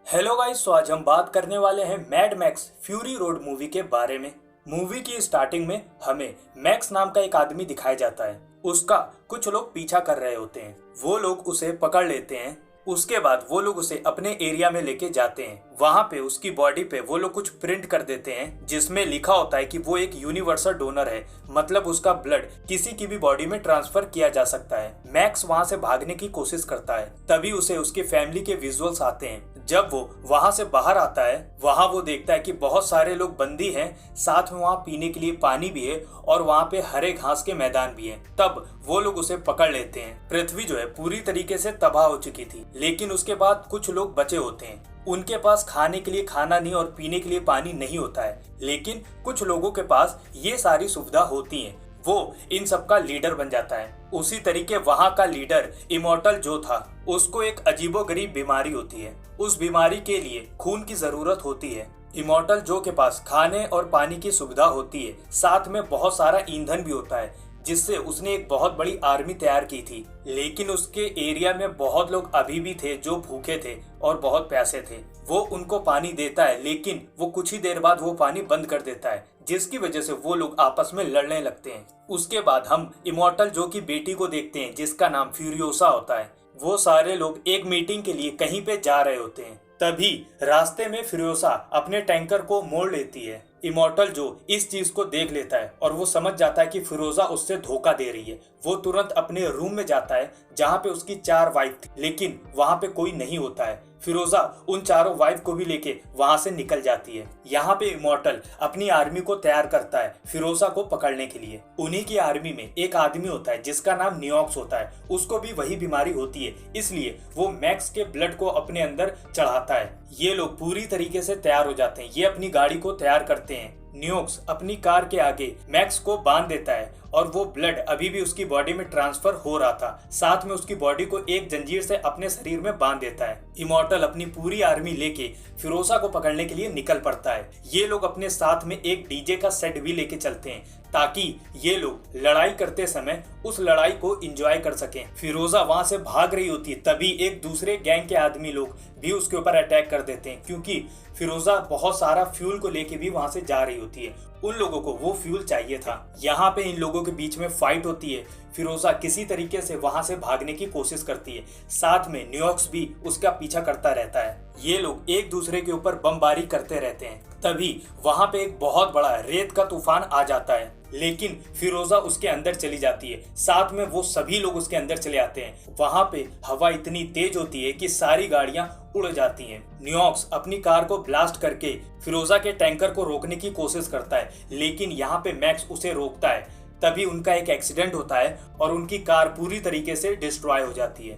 Hello guys, तो आज हम बात करने वाले हैं mad max fury road movie के बारे में। मूवी की स्टार्टिंग में हमें मैक्स नाम का एक आदमी दिखाया जाता है। उसका कुछ लोग पीछा कर रहे होते हैं। वो लोग उसे पकड़ लेते हैं। उसके बाद वो लोग उसे अपने एरिया में लेके जाते हैं। वहां पे उसकी बॉडी पे वो लोग कुछ प्रिंट कर देते हैं जिसमें लिखा होता है कि वो एक यूनिवर्सल डोनर है, मतलब उसका ब्लड किसी की भी बॉडी में ट्रांसफर किया जा सकता है। मैक्स वहां से भागने की कोशिश करता है, तभी उसे उसके फैमिली के विजुअल्स आते हैं। जब वो वहां से बाहर आता है, वहां वो देखता है कि बहुत सारे लोग बंदी हैं, साथ में वहां पीने के लिए पानी भी है और वहां पे हरे घास के मैदान भी हैं। तब वो लोग उसे पकड़ लेते हैं। पृथ्वी जो है पूरी तरीके से तबाह हो चुकी थी, लेकिन उसके बाद कुछ लोग बचे होते हैं। उनके पास खाने के लिए खाना नहीं और पीने के लिए पानी नहीं होता है, लेकिन कुछ लोगों के पास ये सारी सुविधा होती है। वो इन सब का लीडर बन जाता है। उसी तरीके वहां का लीडर इमॉर्टल जो था, उसको एक अजीबोगरीब बीमारी होती है। उस बीमारी के लिए खून की जरूरत होती है। इमॉर्टल जो के पास खाने और पानी की सुविधा होती है, साथ में बहुत सारा ईंधन भी होता है, जिससे उसने एक बहुत बड़ी आर्मी तैयार की थी। लेकिन उसके एरिया में बहुत लोग अभी भी थे जो भूखे थे और बहुत प्यासे थे। वो उनको पानी देता है, लेकिन वो कुछ ही देर बाद वो पानी बंद कर देता है, जिसकी वजह से वो लोग आपस में लड़ने लगते हैं। उसके बाद हम इमॉर्टल जो की बेटी को देखते हैं, जिसका नाम फ्यूरियोसा होता है। वो सारे लोग एक मीटिंग के लिए कहीं पे जा रहे होते हैं। तभी रास्ते में फ्यूरियोसा अपने टैंकर को मोड़ लेती है। इमॉर्टल जो इस चीज को देख लेता है और वो समझ जाता है कि फिरोजा उससे धोखा दे रही है। वो तुरंत अपने रूम में जाता है जहाँ पे उसकी 4 वाइफ थी, लेकिन वहाँ पे कोई नहीं होता है। फिरोजा उन चारों वाइफ को भी लेके वहां से निकल जाती है। यहाँ पे इमॉर्टल अपनी आर्मी को तैयार करता है फिरोजा को पकड़ने के लिए। उन्हीं की आर्मी में एक आदमी होता है जिसका नाम नियोक्स होता है। उसको भी वही बीमारी होती है, इसलिए वो मैक्स के ब्लड को अपने अंदर चढ़ाता है। ये लोग पूरी तरीके से तैयार हो जाते हैं। ये अपनी गाड़ी को तैयार करते हैं। नियोक्स अपनी कार के आगे मैक्स को बांध देता है और वो ब्लड अभी भी उसकी बॉडी में ट्रांसफर हो रहा था। साथ में उसकी बॉडी को एक जंजीर से अपने शरीर में बांध देता है। इमॉर्टल अपनी पूरी आर्मी लेके फिरोजा को पकड़ने के लिए निकल पड़ता है। ये लोग अपने साथ में एक डीजे का सेट भी लेके चलते हैं, ताकि ये लोग लड़ाई करते समय उस लड़ाई को एंजॉय कर सकें। फिरोजा वहां से भाग रही होती है, तभी एक दूसरे गैंग के आदमी लोग भी उसके ऊपर अटैक कर देते हैं, क्योंकि फिरोजा बहुत सारा फ्यूल को लेके भी वहां से जा रही होती है। उन लोगों को वो फ्यूल चाहिए था। यहाँ पे इन लोगों के बीच में फाइट होती है। फिरोजा किसी तरीके से वहां से भागने की कोशिश करती है, साथ में नियोक्स भी उसका पीछा करता रहता है। ये लोग एक दूसरे के ऊपर बमबारी करते रहते हैं। तभी वहां पे एक बहुत बड़ा रेत का तूफान आ जाता है, लेकिन फिरोजा उसके अंदर चली जाती है। साथ में वो सभी लोग उसके अंदर चले आते हैं। वहां पे हवा इतनी तेज होती है कि सारी गाड़ियां उड़ जाती हैं। नियोक्स अपनी कार को ब्लास्ट करके फिरोजा के टैंकर को रोकने की कोशिश करता है, लेकिन यहाँ पे मैक्स उसे रोकता है। तभी उनका एक एक्सीडेंट होता है और उनकी कार पूरी तरीके से डिस्ट्रॉय हो जाती है।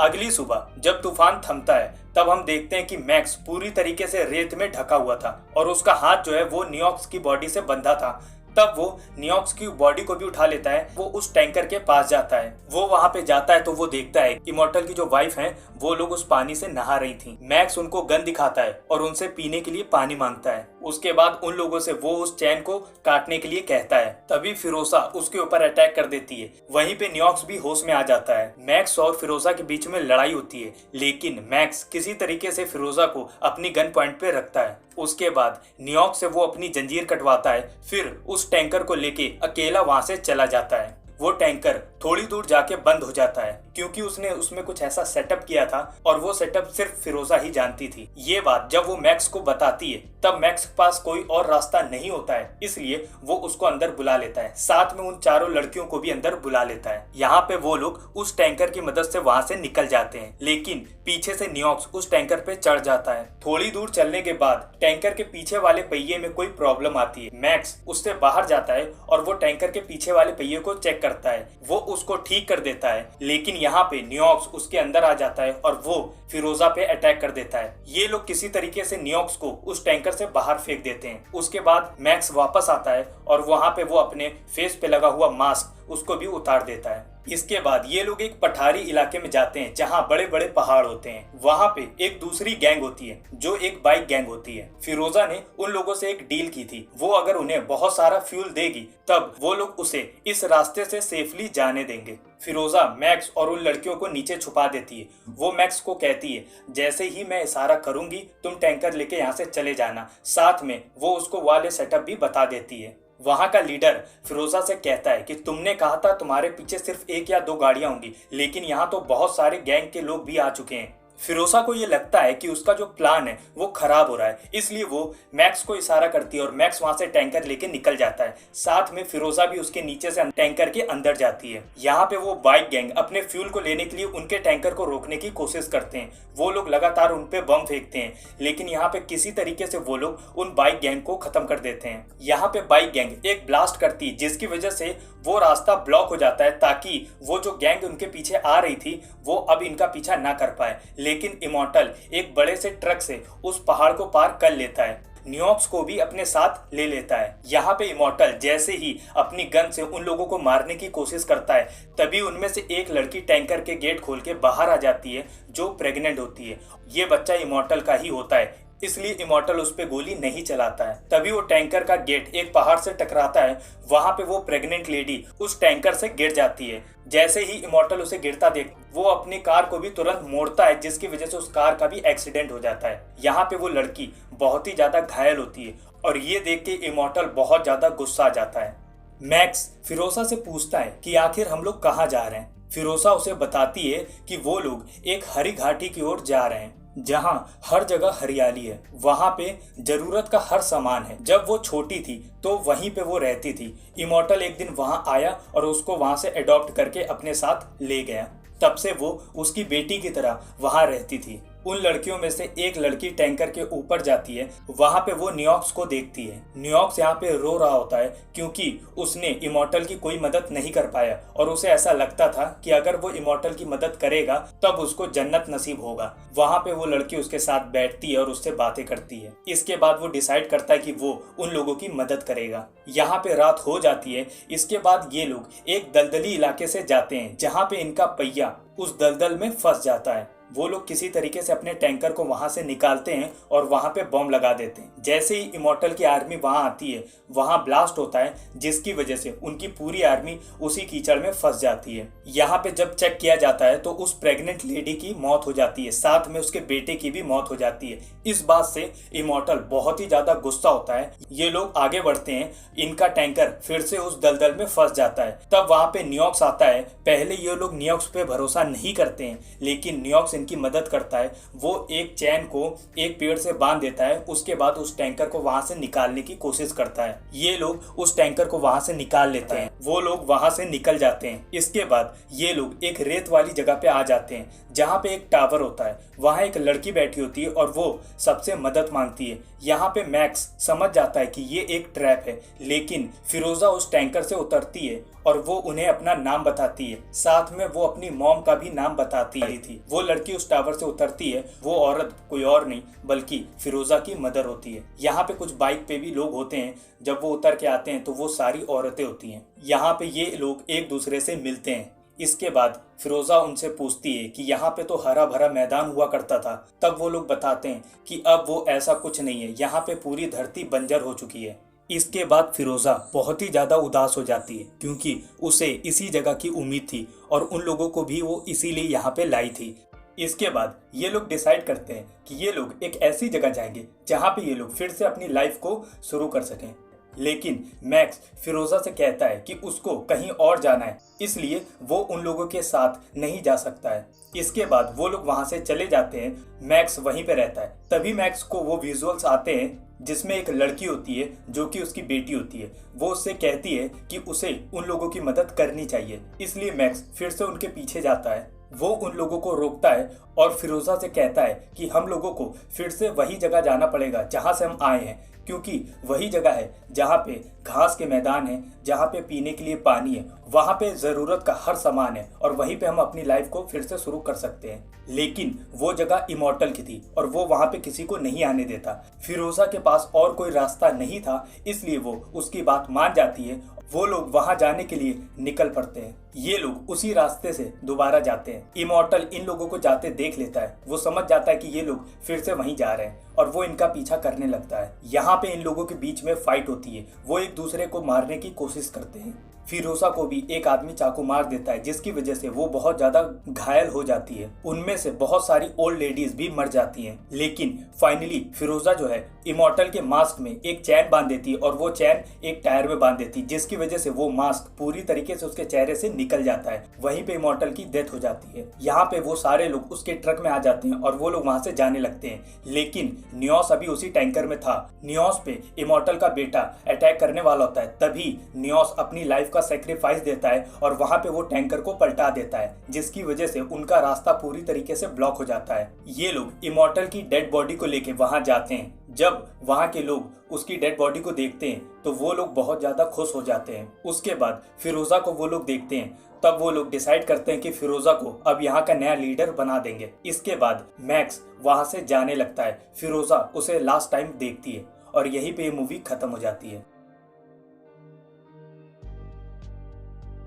अगली सुबह जब तूफान थमता है, तब हम देखते हैं कि मैक्स पूरी तरीके से रेत में ढका हुआ था और उसका हाथ जो है वो नियोक्स की बॉडी से बंधा था। तब वो नियोक्स की बॉडी को भी उठा लेता है। वो उस टैंकर के पास जाता है। वो वहां पे जाता है तो वो देखता है इमॉर्टल की जो वाइफ हैं, वो लोग उस पानी से नहा रही थी। मैक्स उनको गन दिखाता है और उनसे पीने के लिए पानी मांगता है। उसके बाद उन लोगों से वो उस चैन को काटने के लिए कहता है। तभी फिरोजा उसके ऊपर अटैक कर देती है। वहीं पे नियोक्स भी होश में आ जाता है। मैक्स और फिरोजा के बीच में लड़ाई होती है, लेकिन मैक्स किसी तरीके से फिरोजा को अपनी गन पॉइंट पे रखता है। उसके बाद नियोक्स से वो अपनी जंजीर कटवाता है, फिर उस टैंकर को लेके अकेला वहां से चला जाता है। वो टैंकर थोड़ी दूर जाके बंद हो जाता है, क्योंकि उसने उसमें कुछ ऐसा सेटअप किया था और वो सेटअप सिर्फ फिरोजा ही जानती थी। ये बात जब वो मैक्स को बताती है, तब मैक्स के पास कोई और रास्ता नहीं होता है, इसलिए वो उसको अंदर बुला लेता है। साथ में उन चारों लड़कियों को भी अंदर बुला लेता है। यहाँ पे वो लोग उस टैंकर की मदद से वहां से निकल जाते हैं, लेकिन पीछे से नियोक्स उस टैंकर पे चढ़ जाता है। थोड़ी दूर चलने के बाद टैंकर के पीछे वाले पहिए में कोई प्रॉब्लम आती है। मैक्स उससे बाहर जाता है और वो टैंकर के पीछे वाले पहिए को चेक करता है। वो उसको ठीक कर देता है, लेकिन यहाँ पे नियोक्स उसके अंदर आ जाता है और वो फिरोजा पे अटैक कर देता है। ये लोग किसी तरीके से नियोक्स को उस टैंकर से बाहर फेंक देते हैं। उसके बाद मैक्स वापस आता है और वहां पे वो अपने फेस पे लगा हुआ मास्क उसको भी उतार देता है। इसके बाद ये लोग एक पठारी इलाके में जाते हैं जहाँ बड़े बड़े पहाड़ होते हैं। वहाँ पे एक दूसरी गैंग होती है जो एक बाइक गैंग होती है। फिरोजा ने उन लोगों से एक डील की थी, वो अगर उन्हें बहुत सारा फ्यूल देगी तब वो लोग उसे इस रास्ते से सेफली जाने देंगे। फिरोजा मैक्स और उन लड़कियों को नीचे छुपा देती है। वो मैक्स को कहती है जैसे ही मैं इशारा करूंगी तुम टैंकर लेके यहाँ से चले जाना। साथ में वो उसको वाले सेटअप भी बता देती है। वहां का लीडर फिरोजा से कहता है कि तुमने कहा था तुम्हारे पीछे सिर्फ 1 या 2 गाड़ियां होंगी, लेकिन यहाँ तो बहुत सारे गैंग के लोग भी आ चुके हैं। फिरोजा को ये लगता है कि उसका जो प्लान है वो खराब हो रहा है, इसलिए वो मैक्स को इशारा करती है और मैक्स वहां से टैंकर लेके निकल जाता है। साथ में फिरोजा भी उसके नीचे से टैंकर के अंदर जाती है। यहाँ पे वो बाइक गैंग अपने फ्यूल को लेने के लिए उनके टैंकर को रोकने की कोशिश करते हैं। वो लोग लगातार उन पे बम फेंकते हैं, लेकिन यहाँ पे किसी तरीके से वो लोग उन बाइक गैंग को खत्म कर देते हैं। यहाँ पे बाइक गैंग एक ब्लास्ट करती है जिसकी वजह से वो रास्ता ब्लॉक हो जाता है, ताकि वो जो गैंग उनके पीछे आ रही थी वो अब इनका पीछा ना कर पाए। लेकिन इमॉर्टल एक बड़े से ट्रक से उस पहाड़ को पार कर लेता है। न्यूयॉर्क्स को भी अपने साथ ले लेता है। यहाँ पे इमॉर्टल जैसे ही अपनी गन से उन लोगों को मारने की कोशिश करता है, तभी उनमें से एक लड़की टैंकर के गेट खोल के बाहर आ जाती है जो प्रेग्नेंट होती है। ये बच्चा इमॉर्टल का ही होता है, इसलिए इमॉर्टल उस पे गोली नहीं चलाता है। तभी वो टैंकर का गेट एक पहाड़ से टकराता है। वहां पे वो प्रेग्नेंट लेडी उस टैंकर से गिर जाती है। जैसे ही इमॉर्टल उसे गिरता देख वो अपनी कार को भी तुरंत मोड़ता है, जिसकी वजह से उस कार का भी एक्सीडेंट हो जाता है। यहाँ पे वो लड़की बहुत ही ज्यादा घायल होती है और ये देख के इमॉर्टल बहुत ज्यादा गुस्सा आ जाता है। मैक्स फिरोजा से पूछता है कि आखिर हम लोग कहाँ जा रहे हैं। फिरोजा उसे बताती है कि वो लोग एक हरी घाटी की ओर जा रहे हैं जहां हर जगह हरियाली है। वहां पे जरूरत का हर सामान है। जब वो छोटी थी तो वहीं पे वो रहती थी। इमॉर्टल एक दिन वहां आया और उसको वहां से अडॉप्ट करके अपने साथ ले गया। तब से वो उसकी बेटी की तरह वहां रहती थी। उन लड़कियों में से एक लड़की टैंकर के ऊपर जाती है। वहां पे वो न्यूयॉर्क्स को देखती है। न्यूयॉर्क्स यहाँ पे रो रहा होता है क्योंकि उसने इमॉर्टल की कोई मदद नहीं कर पाया और उसे ऐसा लगता था कि अगर वो इमॉर्टल की मदद करेगा तब उसको जन्नत नसीब होगा। वहां पे वो लड़की उसके साथ बैठती है और उससे बातें करती है। इसके बाद वो डिसाइड करता है कि वो उन लोगों की मदद करेगा। यहाँ पे रात हो जाती है। इसके बाद ये लोग एक दलदली इलाके से जाते हैं जहाँ पे इनका पहिया उस दलदल में फंस जाता है। वो लोग किसी तरीके से अपने टैंकर को वहां से निकालते हैं और वहां पे बम लगा देते हैं। जैसे ही इमॉर्टल की आर्मी वहां आती है वहां ब्लास्ट होता है, जिसकी वजह से उनकी पूरी आर्मी उसी कीचड़ में फंस जाती है। यहाँ पे जब चेक किया जाता है तो उस प्रेग्नेंट लेडी की मौत हो जाती है, साथ में उसके बेटे की भी मौत हो जाती है। इस बात से इमॉर्टल बहुत ही ज्यादा गुस्सा होता है। ये लोग आगे बढ़ते हैं। इनका टैंकर फिर से उस दलदल में फंस जाता है। तब वहां पे न्यूयॉर्क्स आता है। पहले ये लोग न्यूयॉर्क्स पे भरोसा नहीं करते हैं, लेकिन न्यूयॉर्क्स इनकी मदद करता है। वो एक चैन को एक पेड़ से बांध देता है। उसके बाद उस टैंकर को वहां से निकालने की कोशिश करता है। ये लोग उस टैंकर को वहां से निकाल लेते हैं। वो लोग वहां से निकल जाते हैं। इसके बाद ये लोग एक रेत वाली जगह पे आ जाते हैं जहाँ पे एक टावर होता है। वहां एक लड़की बैठी होती है और वो सबसे मदद मांगती है। यहाँ पे मैक्स समझ जाता है कि ये एक ट्रैप है, लेकिन फिरोजा उस टैंकर से उतरती है और वो उन्हें अपना नाम बताती है। साथ में वो अपनी मॉम का भी नाम बताती थी। वो लड़की उस टावर से उतरती है। वो औरत कोई और नहीं बल्कि फिरोजा की मदर होती है। यहाँ पे कुछ बाइक पे भी लोग होते हैं। जब वो उतर के आते हैं तो वो सारी औरतें होती हैं। यहाँ पे ये लोग एक दूसरे से मिलते हैं। इसके बाद फिरोजा उनसे पूछती है कि यहाँ पे तो हरा भरा मैदान हुआ करता था। तब वो लोग बताते हैं कि अब वो ऐसा कुछ नहीं है, यहाँ पे पूरी धरती बंजर हो चुकी है। इसके बाद फिरोजा बहुत ही ज्यादा उदास हो जाती है क्योंकि उसे इसी जगह की उम्मीद थी और उन लोगों को भी वो इसीलिए यहाँ पे लाई थी। इसके बाद ये लोग डिसाइड करते हैं कि ये लोग एक ऐसी जगह जाएंगे जहाँ पे ये लोग फिर से अपनी लाइफ को शुरू कर सकें। लेकिन मैक्स फिरोजा से कहता है कि उसको कहीं और जाना है, इसलिए वो उन लोगों के साथ नहीं जा सकता है। इसके बाद वो लोग वहां से चले जाते हैं। मैक्स वहीं पे रहता है। तभी मैक्स को वो विजुअल्स आते हैं जिसमें एक लड़की होती है जो कि उसकी बेटी होती है। वो उससे कहती है कि उसे उन लोगों की मदद करनी चाहिए, इसलिए मैक्स फिर से उनके पीछे जाता है। वो उन लोगों को रोकता है और फिरोजा से कहता है कि हम लोगों को फिर से वही जगह जाना पड़ेगा जहां से हम आए हैं। क्योंकि वही जगह है जहाँ पे घास के मैदान है, जहाँ पे पीने के लिए पानी है, वहाँ पे ज़रूरत का हर सामान है और वहीं पे हम अपनी लाइफ को फिर से शुरू कर सकते हैं। लेकिन वो जगह इमॉर्टल की थी और वो वहाँ पे किसी को नहीं आने देता। फिरोजा के पास और कोई रास्ता नहीं था, इसलिए वो उसकी बात मान जाती है। वो लोग वहां जाने के लिए निकल पड़ते हैं। ये लोग उसी रास्ते से दोबारा जाते हैं। इमॉर्टल इन लोगों को जाते देख लेता है। वो समझ जाता है कि ये लोग फिर से वहीं जा रहे हैं और वो इनका पीछा करने लगता है। यहाँ पे इन लोगों के बीच में फाइट होती है। वो एक दूसरे को मारने की कोशिश करते हैं। फिरोजा को भी एक आदमी चाकू मार देता है, जिसकी वजह से वो बहुत ज्यादा घायल हो जाती है। उनमें से बहुत सारी ओल्ड लेडीज भी मर जाती हैं। लेकिन फाइनली फिरोजा जो है इमॉर्टल के मास्क में एक चैन बांध देती है और वो चैन एक टायर में बांध देती है, जिसकी वजह से वो मास्क पूरी तरीके से उसके चेहरे से निकल जाता है। वहीं पे इमॉर्टल की डेथ हो जाती है। यहाँ पे वो सारे लोग उसके ट्रक में आ जाते हैं और वो लोग वहां से जाने लगते हैं। लेकिन नियोस अभी उसी टैंकर में था। नियोस पे इमॉर्टल का बेटा अटैक करने वाला होता है। तभी नियोस अपनी लाइफ का सेक्रीफाइस देता है और वहां पे वो टैंकर को पलटा देता है, जिसकी वजह से उनका रास्ता पूरी तरीके से ब्लॉक हो जाता है। ये लोग इमॉर्टल की डेड बॉडी को लेके वहां जाते हैं। जब वहां के लोग उसकी डेड बॉडी को देखते हैं तो वो लोग बहुत ज्यादा खुश हो जाते हैं। उसके बाद फिरोजा को वो लोग देखते हैं। तब वो लोग डिसाइड करते हैं कि फिरोजा को अब यहाँ का नया लीडर बना देंगे। इसके बाद मैक्स वहां से जाने लगता है। फिरोजा उसे लास्ट टाइम देखती है और यहीं पे ये मूवी खत्म हो जाती है।